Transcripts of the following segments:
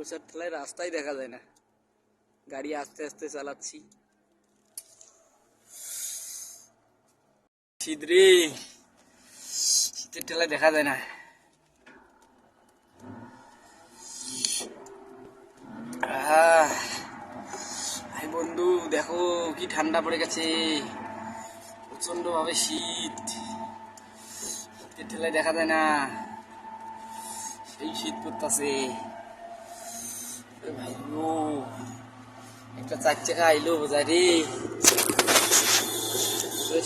কুয়াশার ঠেলায় রাস্তাই দেখা যায় না, গাড়ি আস্তে আস্তে চালাচ্ছি। শীত রে, শীতের ঠেলায় দেখা যায় না। ভাই বন্ধু দেখো কি ঠান্ডা পড়ে গেছে, প্রচন্ড ভাবে শীত, শীতের ঠেলায় দেখা যায় না, সেই শীত পড়তেছে। ভাই গো, একটা 4 চাকা আইলো বোঝায় রে,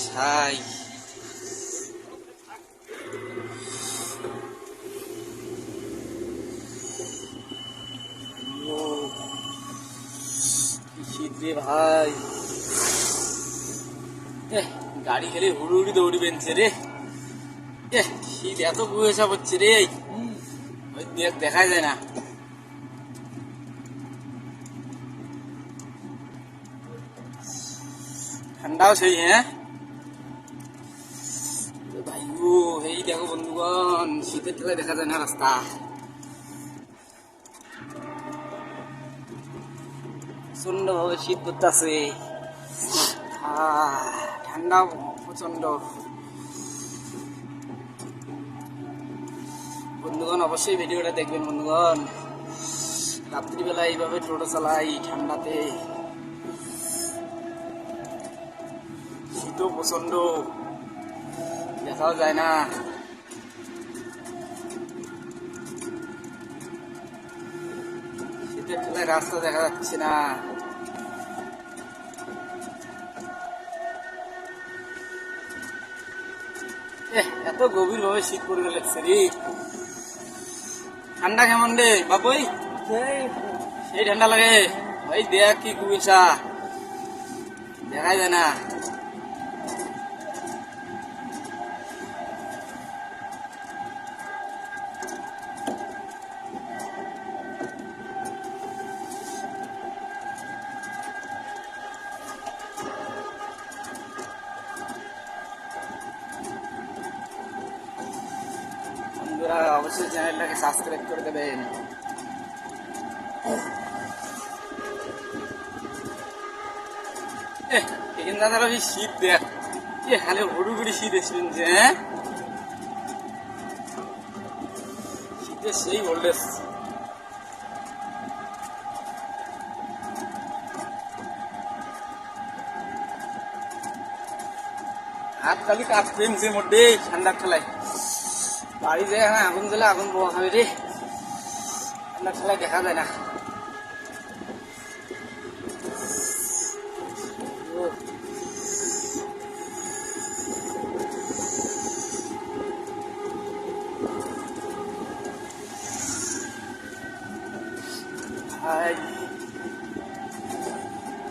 সাই শীত রে ভাই, গাড়ি খেলে হুড়ি হুড়ি দৌড়ি বেনছে রে। শীত এত কুয়াশা পড়ছে রে, দেখা যায় না। ঠান্ডাও সেই, হ্যাঁ ভাই গো, এই দেখো বন্ধুগণ, শীতের ঠেলায় দেখা যায় না রাস্তা, প্রচন্ড ভাবে শীত পড়তেছে, ঠান্ডাও প্রচন্ড। বন্ধুগণ অবশ্যই ভিডিওটা দেখবেন বন্ধুগণ, রাত্রিবেলা এইভাবে টোটো চালাই ঠান্ডাতে, শীতও প্রচন্ড, দেখাও যায় না। শীতের ঠেলায় রাস্তা দেখা যাচ্ছে না। এত গভীর ভাবে শীত পড়ে লাগছে রে। ঠান্ডা কেমন রে বাবুই? সেই ঠান্ডা লাগে ভাই, দেখ কি কুয়াশা, দেখাই যায় না। বন্ধুরা অবশ্যই চ্যানেলটাকে সাবস্ক্রাইব করে দেবেন। এখানে দাদা শীত দেখ, হালে হুড়ুগুড়ি শীত এসেছে, হ্যাঁ শীতের সেই ভোল্টেজ। হাত খালি কাজ পেমছে মধ্যে ঠান্ডার ঠেলায়, বাড়ি যায় হ্যাঁ আগুন জ্বলে আগুন পোয়া খাবে রে, ঠান্ডার ঠেলায় দেখা যায় না।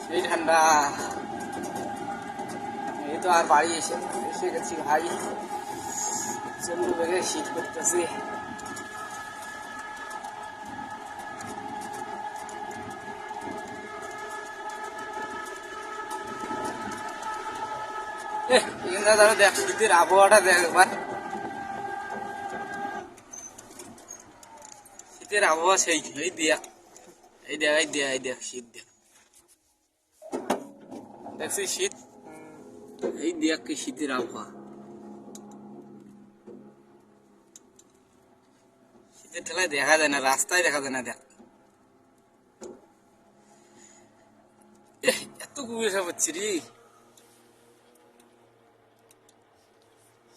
সেই ঠান্ডা, এই তো আর বাড়ি এসে গেছি ভাই, প্রচন্ড বেগে শীত করতেছে। এখানে দেখ শীতের আবহাওয়াটা দেখ একবার, শীতের আবহাওয়া সেই, এই দেখ এই দেখ এই দেখ এই দেখ শীত দেখ, দেখছিস শীত, এই দেখ কি শীতের আবহাওয়া, শীতের ঠেলায় দেখা যায় না, রাস্তায় দেখা যায় না। দেখ এত কুয়াশা পড়ছে রে,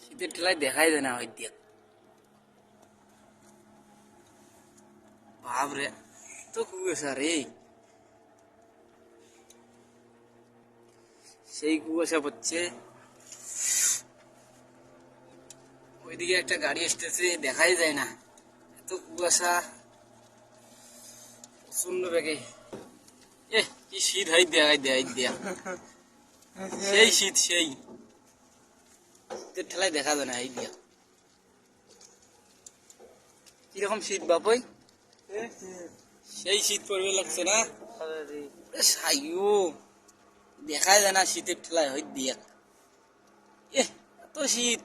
শীতের ঠেলায় দেখাই যায় না। ওই দেখ বাপরে, এত কুয়াশা রে, সেই কুয়াশা পড়ছে। ওইদিকে একটা গাড়ি আসতেছে, দেখাই যায় না, এত কুয়াশা প্রচন্ড বেগে। কি শীত, হাই দেখাই দেয় দেয়া, সেই শীত, সেই শীতের ঠেলায় দেখা যায় না। এই দিয়া কিরকম শীত বাপই, সেই শীত পড়বে লাগছে না, সাইও দেখা যায় না শীতের ঠেলায়। হয় দিয়া এত শীত,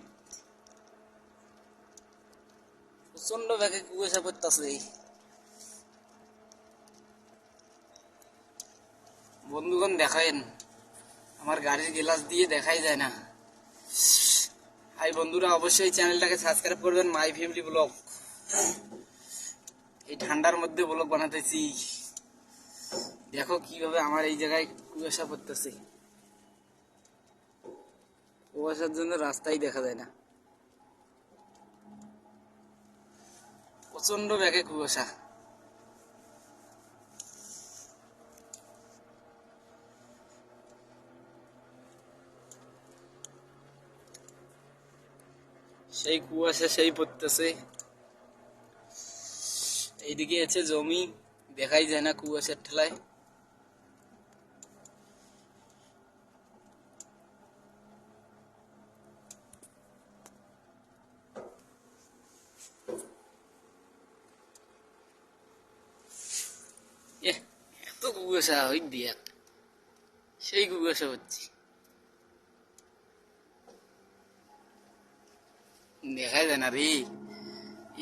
প্রচন্ড বেগে কুয়াশা পড়তেছে। বন্ধুগণ দেখেন, আমার গাড়ির গ্লাস দিয়ে দেখাই যায় না। হাই বন্ধুরা, অবশ্যই চ্যানেলটাকে সাবস্ক্রাইব করবেন, মাই ফ্যামিলি ব্লগ। এই ঠান্ডার মধ্যে ব্লগ বানাতেছি। দেখো কিভাবে আমার এই জায়গায় কুয়াশা পড়তেছে। কুয়াশার জন্য রাস্তাই দেখা যায় না, প্রচন্ড ব্যাগে কুয়াশা। সেই কুয়াশা সেই পড়তেছে। এইদিকে আছে জমি, দেখাই যায় না কুয়াশার ঠেলায়। এত কুয়াশা, ওই দেখ সেই কুয়াশা হচ্ছে, দেখাই যায় না রে।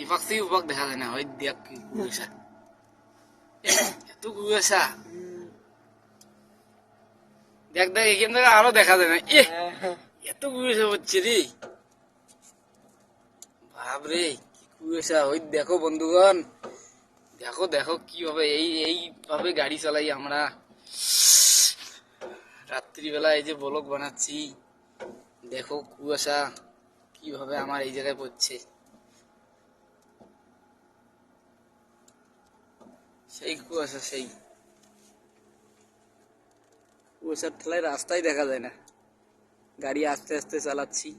এপাক থেকে ওপাক দেখা যায় না, ওই দেখ কি কুয়াশা, এত কুয়াশা। দেখ দেখ, এখান থেকে আরো দেখা যায় না। এত কুয়াশা হচ্ছে রে, বাপরে কি কুয়াশা। ওই দেখো বন্ধুগণ, দেখো দেখো কিভাবে এইভাবে গাড়ি চালাই আমরা রাত্রিবেলা। এই যে ব্লগ বানাচ্ছি, দেখো কুয়াশা কিভাবে আমার এই জায়গায় পড়ছে। সেই কুয়াশা, সেই কুয়াশার ঠেলায় রাস্তায় দেখা যায় না, গাড়ি আস্তে আস্তে চালাচ্ছি।